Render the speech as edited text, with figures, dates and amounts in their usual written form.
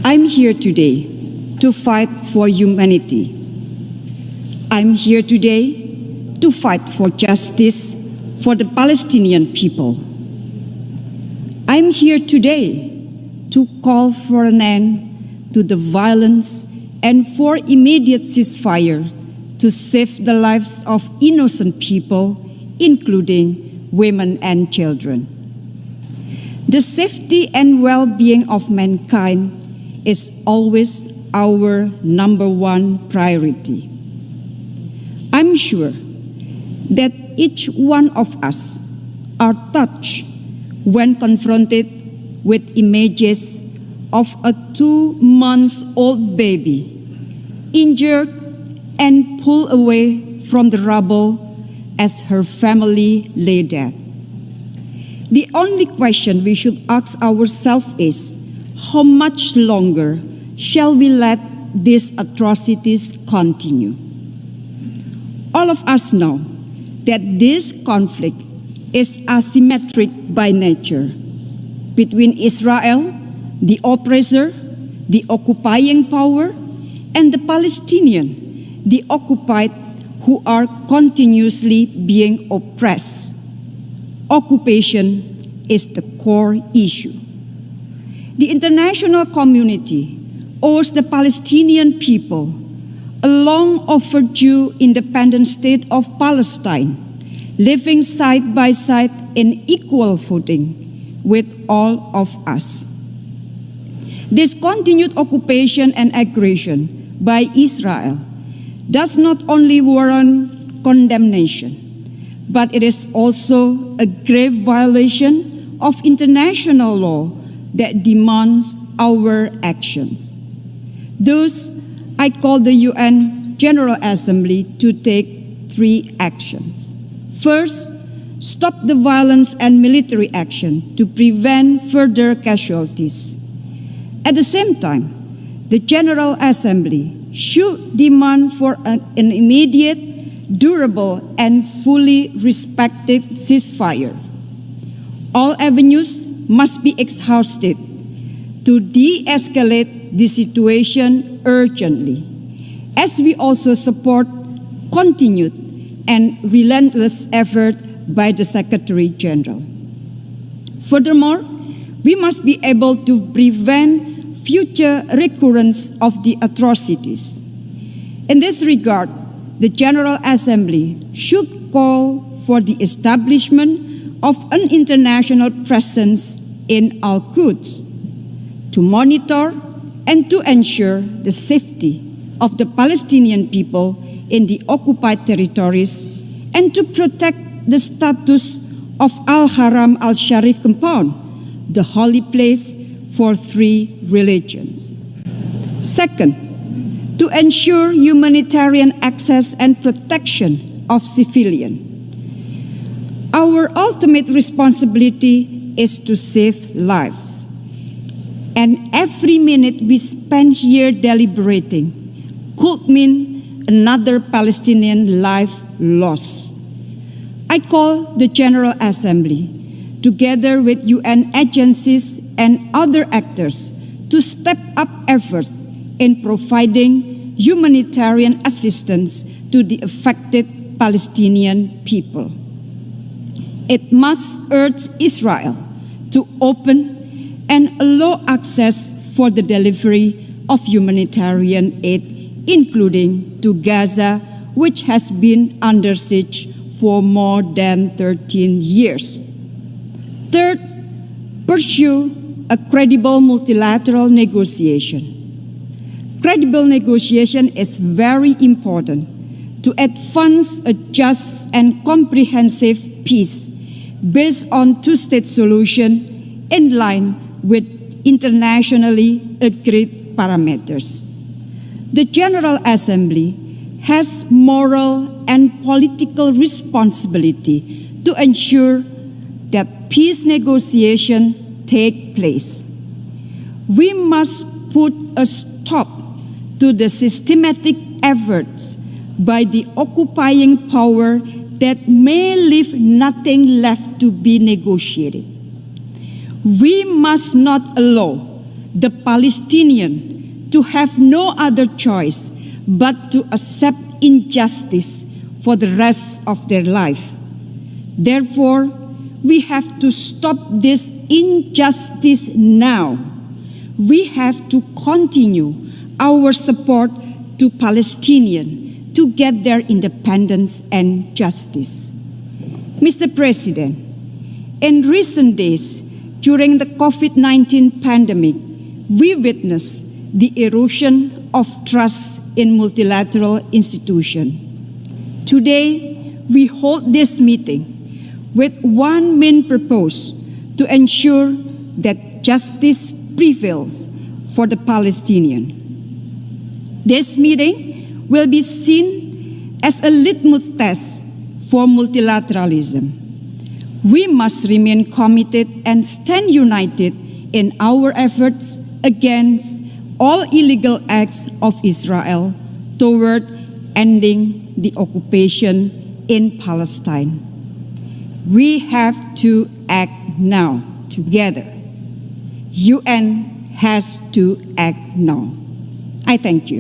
I'm here today to fight for humanity. I'm here today to fight for justice for the Palestinian people. I'm here today to call for an end to the violence and for immediate ceasefire to save the lives of innocent people, including women and children. The safety and well-being of mankind is always our #1 priority. I'm sure that each one of us are touched when confronted with images of a 2-month-old baby injured and pulled away from the rubble as her family lay dead. The only question we should ask ourselves is, how much longer shall we let these atrocities continue? All of us know that this conflict is asymmetric by nature between Israel, the oppressor, the occupying power, and the Palestinian, the occupied, who are continuously being oppressed. Occupation is the core issue. The international community owes the Palestinian people a long overdue independent state of Palestine, living side by side in equal footing with all of us. This continued occupation and aggression by Israel does not only warrant condemnation, but it is also a grave violation of international law that demands our actions. Thus, I call the UN General Assembly to take 3 actions. First, stop the violence and military action to prevent further casualties. At the same time, the General Assembly should demand for an immediate, durable, and fully respected ceasefire. All avenues must be exhausted to de-escalate the situation urgently, as we also support continued and relentless effort by the Secretary General. Furthermore, we must be able to prevent future recurrence of the atrocities. In this regard, the General Assembly should call for the establishment of an international presence in Al-Quds to monitor and to ensure the safety of the Palestinian people in the occupied territories and to protect the status of Al-Haram al-Sharif compound, the holy place for 3 religions. Second, to ensure humanitarian access and protection of civilians. Our ultimate responsibility is to save lives. And every minute we spend here deliberating could mean another Palestinian life lost. I call the General Assembly, together with UN agencies and other actors, to step up efforts in providing humanitarian assistance to the affected Palestinian people. It must urge Israel to open and allow access for the delivery of humanitarian aid, including to Gaza, which has been under siege for more than 13 years. Third, pursue a credible multilateral negotiation. Credible negotiation is very important to advance a just and comprehensive peace based on 2-state solution in line with internationally agreed parameters. The General Assembly has moral and political responsibility to ensure that peace negotiations take place. We must put a stop to the systematic efforts by the occupying power that may leave nothing left to be negotiated. We must not allow the Palestinian to have no other choice but to accept injustice for the rest of their life. Therefore, we have to stop this injustice now. We have to continue our support to Palestinians to get their independence and justice. Mr. President, in recent days, during the COVID-19 pandemic, we witnessed the erosion of trust in multilateral institutions. Today, we hold this meeting with one main purpose: to ensure that justice prevails for the Palestinians. This meeting will be seen as a litmus test for multilateralism. We must remain committed and stand united in our efforts against all illegal acts of Israel toward ending the occupation in Palestine. We have to act now together. UN has to act now. I thank you.